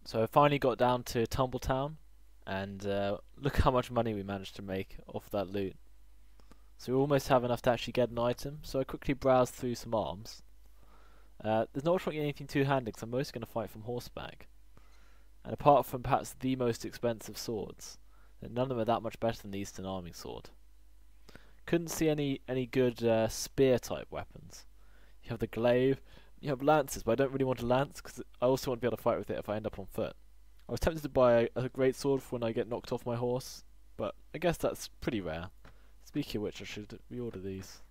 So I finally got down to Tumbletown, and look how much money we managed to make off that loot. So we almost have enough to actually get an item. So I quickly browsed through some arms. There's not really anything two-handed because I'm mostly going to fight from horseback. And apart from perhaps the most expensive swords, none of them are that much better than the Eastern Army sword. Couldn't see any good spear type weapons. You have the glaive, you have lances, but I don't really want a lance because I also want to be able to fight with it if I end up on foot. I was tempted to buy a great sword for when I get knocked off my horse, but I guess that's pretty rare. Speaking of which, I should reorder these.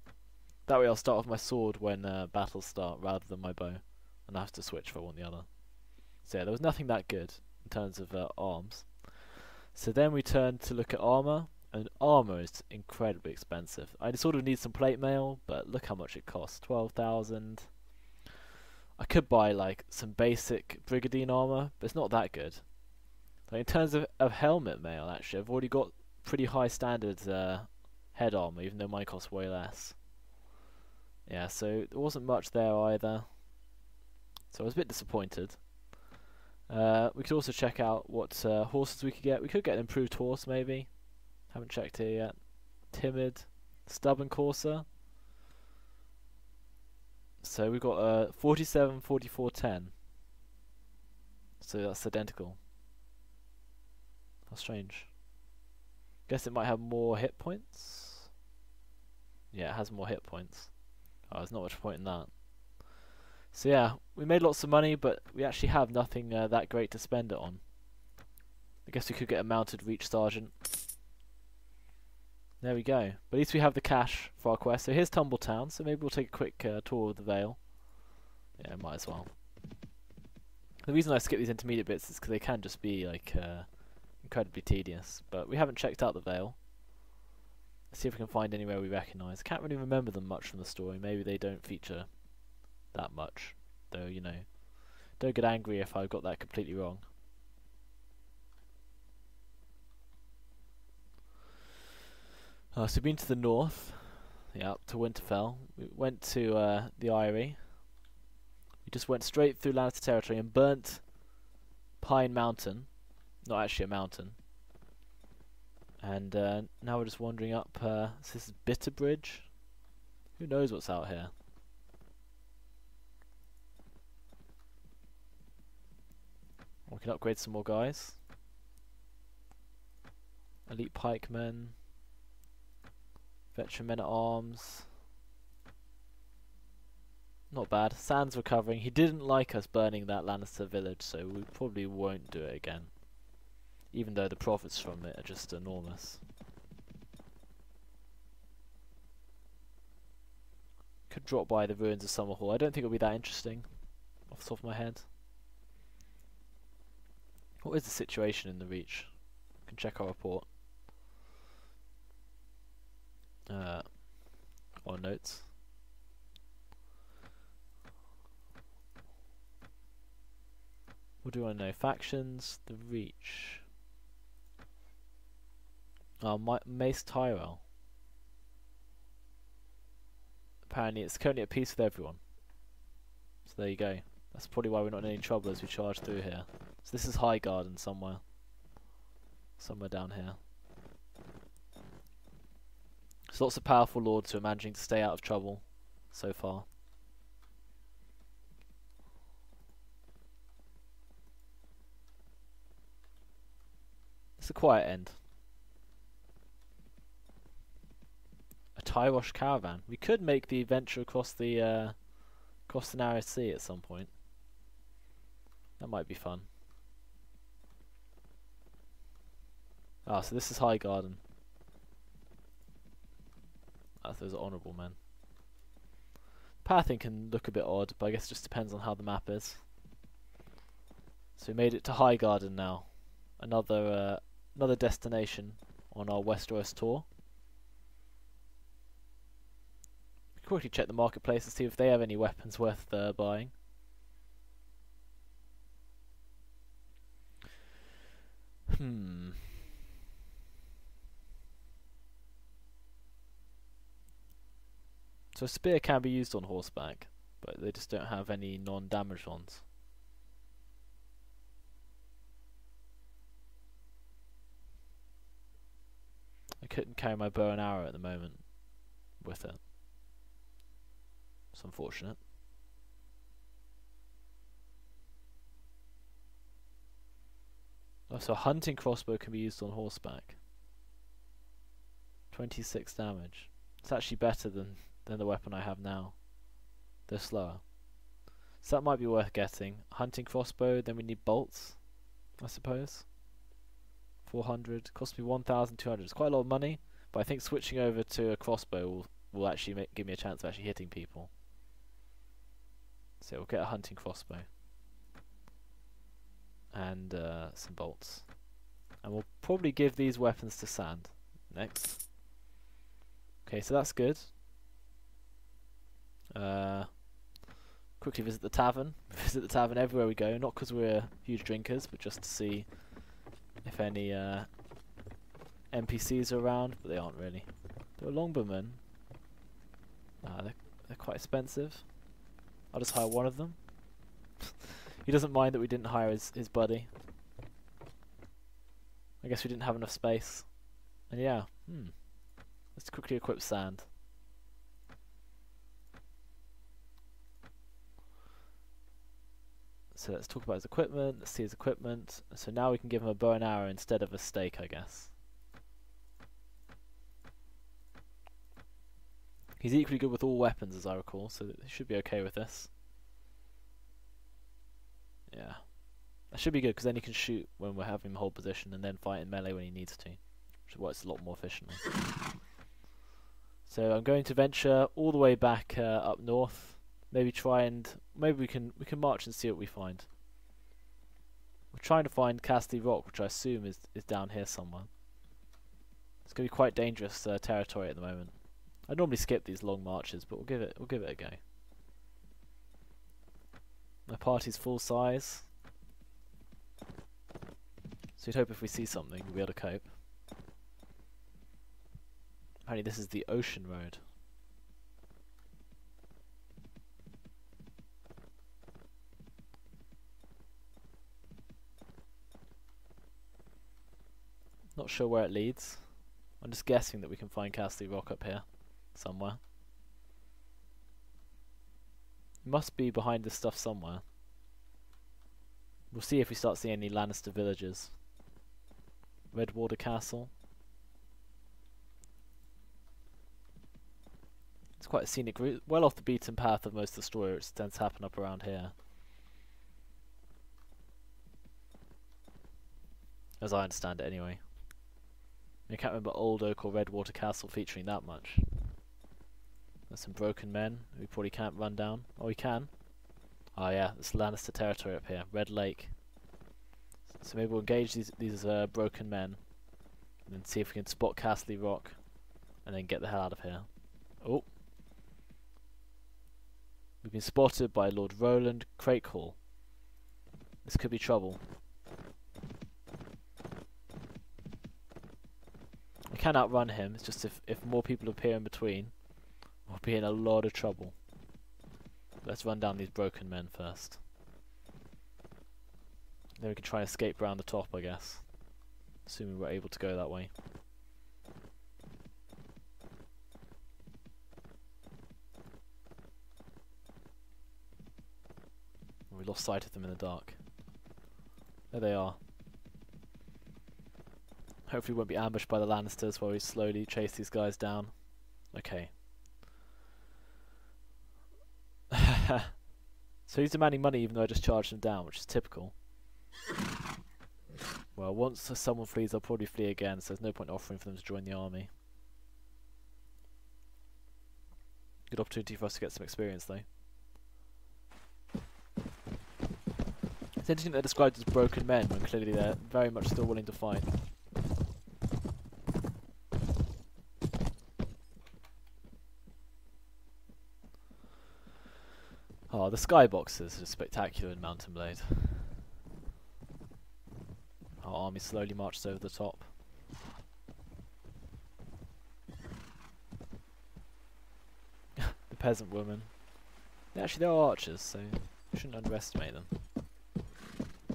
That way I'll start with my sword when battles start rather than my bow, and I have to switch if I want the other. So yeah, there was nothing that good in terms of arms. So then we turned to look at armour, and armour is incredibly expensive. I sort of need some plate mail, but look how much it costs, 12,000. I could buy like some basic Brigandine armour, but it's not that good. Like, in terms of helmet mail, actually, I've already got pretty high standard head armour, even though mine costs way less. Yeah, so there wasn't much there either. So I was a bit disappointed. We could also check out what horses we could get. We could get an improved horse, maybe. Haven't checked here yet. Timid, stubborn courser. So we've got 47, 44, 10. So that's identical. How strange. Guess it might have more hit points. Yeah, it has more hit points. Oh, there's not much point in that. So yeah, we made lots of money, but we actually have nothing that great to spend it on. I guess we could get a mounted reach sergeant. There we go. But at least we have the cash for our quest. So here's Tumbletown, so maybe we'll take a quick tour of the Vale. Yeah, might as well. The reason I skip these intermediate bits is because they can just be like incredibly tedious. But we haven't checked out the Vale. Let's see if we can find anywhere we recognise. Can't really remember them much from the story. Maybe they don't feature that much. Though, you know, don't get angry if I got that completely wrong. So we've been to the north. Yeah, up to Winterfell. We went to the Eyrie. We just went straight through Lannister territory and burnt Pine Mountain. Not actually a mountain. And now we're just wandering up. So this is Bitterbridge. Who knows what's out here? We can upgrade some more guys. Elite pikemen. Veteran men at arms. Not bad. Sand's recovering. He didn't like us burning that Lannister village, so we probably won't do it again. Even though the profits from it are just enormous. Could drop by the ruins of Summerhall. I don't think it'll be that interesting, off the top of my head. What is the situation in the Reach? Can check our report. Or notes. What do I know? Factions, the Reach. Mace Tyrell. Apparently it's currently at peace with everyone. So there you go. That's probably why we're not in any trouble as we charge through here. So this is Highgarden somewhere. Somewhere down here. There's lots of powerful lords who are managing to stay out of trouble so far. It's a quiet end. A Tyrosh caravan. We could make the venture across the narrow sea at some point. That might be fun. Ah, so this is Highgarden. Those are honourable men. Pathing can look a bit odd, but I guess it just depends on how the map is. So we made it to Highgarden now. Another destination on our Westeros tour. We can quickly check the marketplace and see if they have any weapons worth buying. So a spear can be used on horseback, but they just don't have any non-damaged ones. couldn't carry my bow and arrow at the moment with it. It's unfortunate. Oh, so a hunting crossbow can be used on horseback. 26 damage. It's actually better than the weapon I have now. They're slower. So that might be worth getting. Hunting crossbow, then we need bolts, I suppose. 400. Cost me 1,200. It's quite a lot of money, but I think switching over to a crossbow will actually give me a chance of actually hitting people. So we'll get a hunting crossbow. And some bolts. And we'll probably give these weapons to Sand next. Okay, so that's good. Quickly visit the tavern. Visit the tavern everywhere we go, not because we're huge drinkers, but just to see if any NPCs are around, but they aren't really. There are longbowmen. They're quite expensive. I'll just hire one of them. He doesn't mind that we didn't hire his buddy. I guess we didn't have enough space. And yeah, let's quickly equip Sand. So let's talk about his equipment, let's see his equipment. So now we can give him a bow and arrow instead of a stake, I guess. He's equally good with all weapons as I recall, so he should be okay with this. Yeah. That should be good, because then he can shoot when we're having him hold position and then fight in melee when he needs to. Which works a lot more efficiently. So I'm going to venture all the way back up north. Maybe we can march and see what we find. We're trying to find Castle Rock, which I assume is down here somewhere. It's going to be quite dangerous territory at the moment. I normally skip these long marches, but we'll give it a go. My party's full size, so you'd hope if we see something we'll be able to cope. Apparently this is the Ocean Road. Not sure where it leads. I'm just guessing that we can find Castle Rock up here somewhere. It must be behind this stuff somewhere. We'll see if we start seeing any Lannister villages. Redwater Castle. It's quite a scenic route, well off the beaten path of most of the story, which tends to happen up around here. As I understand it anyway. I can't remember Old Oak or Redwater Castle featuring that much. There's some broken men we probably can't run down. Oh, we can. Oh yeah, it's Lannister territory up here. Red Lake. So maybe we'll engage these broken men. And then see if we can spot Castle Rock. And then get the hell out of here. Oh. We've been spotted by Lord Roland Crakehall. This could be trouble. We can outrun him, it's just if more people appear in between, we'll be in a lot of trouble. Let's run down these broken men first. Then we can try and escape around the top, I guess. Assuming we're able to go that way. We lost sight of them in the dark. There they are. Hopefully we won't be ambushed by the Lannisters while we slowly chase these guys down. Okay. So he's demanding money even though I just charged him down, which is typical. Well, once someone flees, I'll probably flee again, so there's no point offering for them to join the army. Good opportunity for us to get some experience, though. It's interesting they're described as broken men, when clearly they're very much still willing to fight. Oh, the skyboxes are spectacular in Mountain Blade. Our army slowly marches over the top. The peasant woman. Yeah, actually, there are archers, so we shouldn't underestimate them.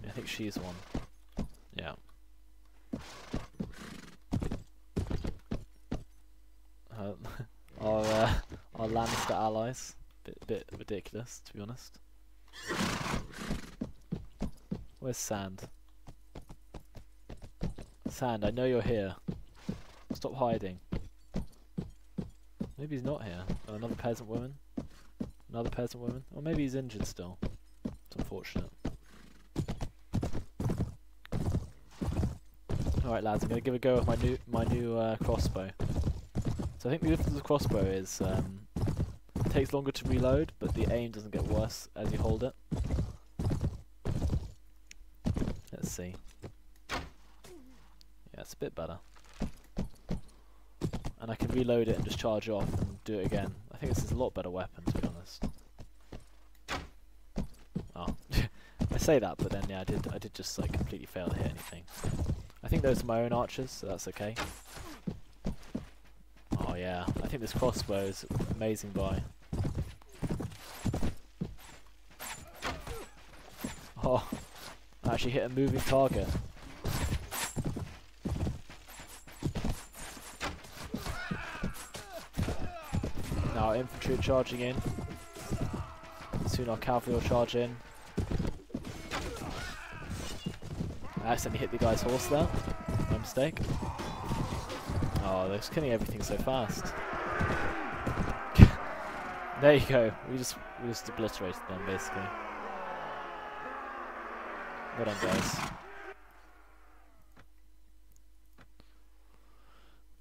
Yeah, I think she's one. Yeah. Lannister allies. Bit ridiculous, to be honest. Where's Sand? Sand, I know you're here. Stop hiding. Maybe he's not here. Oh, another peasant woman. Another peasant woman. Or maybe he's injured still. It's unfortunate. Alright lads, I'm going to give a go with my new crossbow. So I think the difference with the crossbow is it takes longer to reload, but the aim doesn't get worse as you hold it. Let's see. Yeah, it's a bit better. And I can reload it and just charge off and do it again. I think this is a lot better weapon, to be honest. Oh, I say that, but then yeah, I did just like completely fail to hit anything. I think those are my own archers, so that's okay. Oh yeah, I think this crossbow is amazing buy. Oh, I actually hit a moving target. Now our infantry are charging in. Soon our cavalry will charge in. I accidentally hit the guy's horse there. My mistake. Oh, they're just killing everything so fast. There you go. We just obliterated them basically. Well done, guys.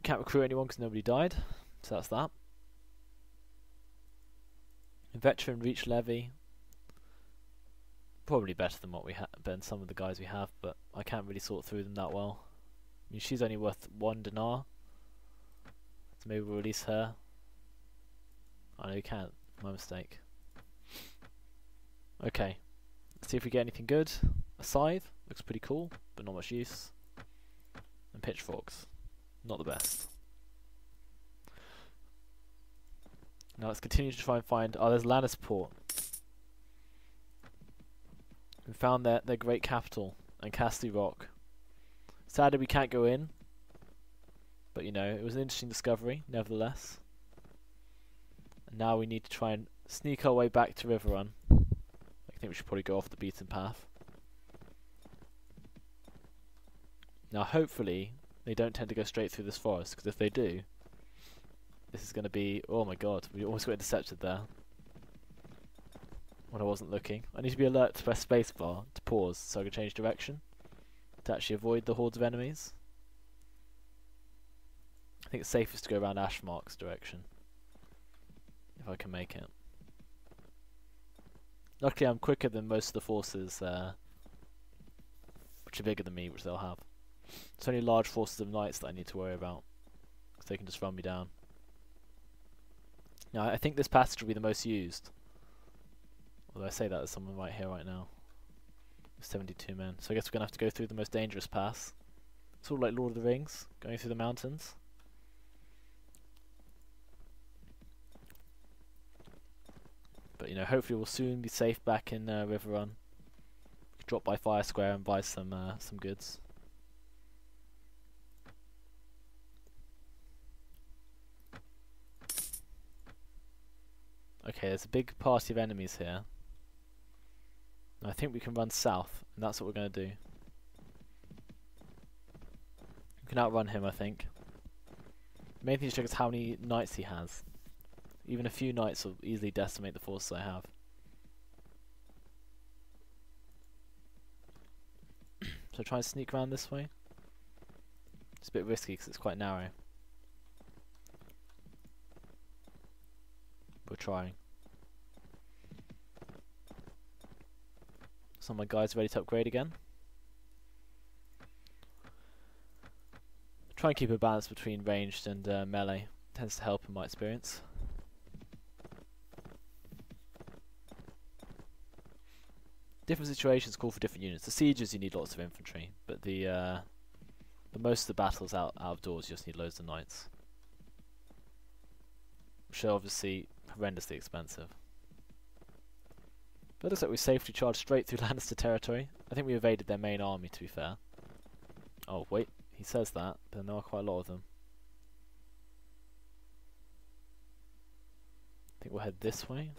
Can't recruit anyone because nobody died, so that's that. Veteran reach levy. Probably better than what we than some of the guys we have, but I can't really sort through them that well. I mean, she's only worth 1 dinar, so maybe we'll release her. Oh no, you can't. My mistake. Okay, let's see if we get anything good. A scythe looks pretty cool, but not much use. And pitchforks, not the best. Now let's continue to try and find. Oh, there's Lannisport. We found their great capital and Castle Rock. Sadly, we can't go in, but you know, it was an interesting discovery, nevertheless. And now we need to try and sneak our way back to Riverrun. I think we should probably go off the beaten path. Now, hopefully, they don't tend to go straight through this forest, because if they do, this is going to be... Oh my god, we almost got intercepted there. When I wasn't looking. I need to be alert to press spacebar to pause so I can change direction to actually avoid the hordes of enemies. I think it's safest to go around Ashmark's direction if I can make it. Luckily I'm quicker than most of the forces which are bigger than me, which they'll have. It's only large forces of knights that I need to worry about, because they can just run me down. Now I think this passage will be the most used. Although I say that there's someone right here right now. 72 men. So I guess we're going to have to go through the most dangerous pass. It's all like Lord of the Rings, going through the mountains. But you know, hopefully we'll soon be safe back in Riverrun. Drop by Fire Square and buy some goods. Okay, there's a big party of enemies here. I think we can run south, and that's what we're going to do. We can outrun him, I think. The main thing to check is how many knights he has. Even a few knights will easily decimate the forces I have. So try and sneak around this way. It's a bit risky because it's quite narrow. We're trying. Some of my guys ready to upgrade again. Try and keep a balance between ranged and melee. Tends to help in my experience. Different situations call for different units. The sieges you need lots of infantry, but most of the battles out of doors you just need loads of knights. Which are obviously horrendously expensive. But it looks like we safely charged straight through Lannister territory. I think we evaded their main army, to be fair. Oh, wait. He says that, but there are quite a lot of them. think we'll head this way.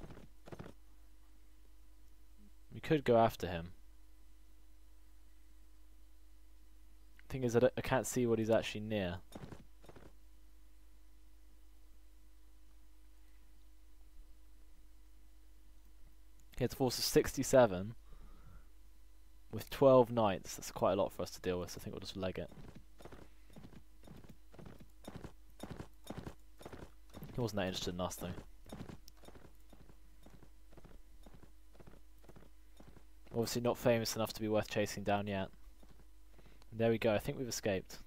We could go after him. Thing is, I can't see what he's actually near. He has a force of 67 with 12 knights. That's quite a lot for us to deal with, so I think we'll just leg it. He wasn't that interested in us though. Obviously not famous enough to be worth chasing down yet. And there we go, I think we've escaped.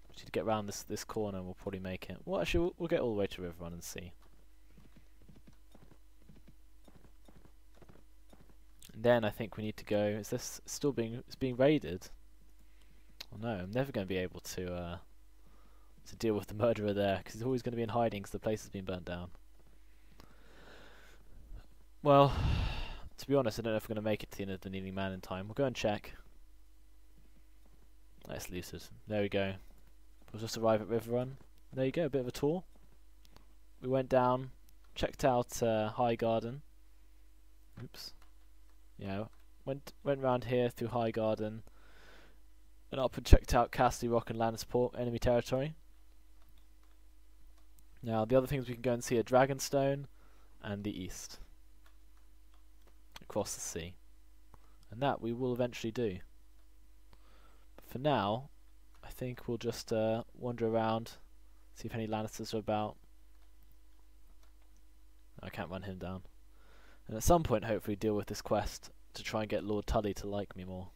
We should get around this corner and we'll probably make it. Well, actually, we'll get all the way to Riverrun and see. And then I think we need to go... Is this still being raided? Oh no, I'm never going to be able to deal with the murderer there, because he's always going to be in hiding because the place has been burnt down. Well, to be honest, I don't know if we're going to make it to the end of the Kneeling Man in time. We'll go and check. That's lucid. There we go. We'll just arrive at Riverrun. There you go, a bit of a tour. We went down, checked out Highgarden. Oops. Yeah, went round here through Highgarden and up and checked out Castle Rock and Lannisport, enemy territory. Now the other things we can go and see are Dragonstone and the east, across the sea, and that we will eventually do. But for now, I think we'll just wander around, see if any Lannisters are about. I can't run him down. And at some point, hopefully, deal with this quest to try and get Lord Tully to like me more.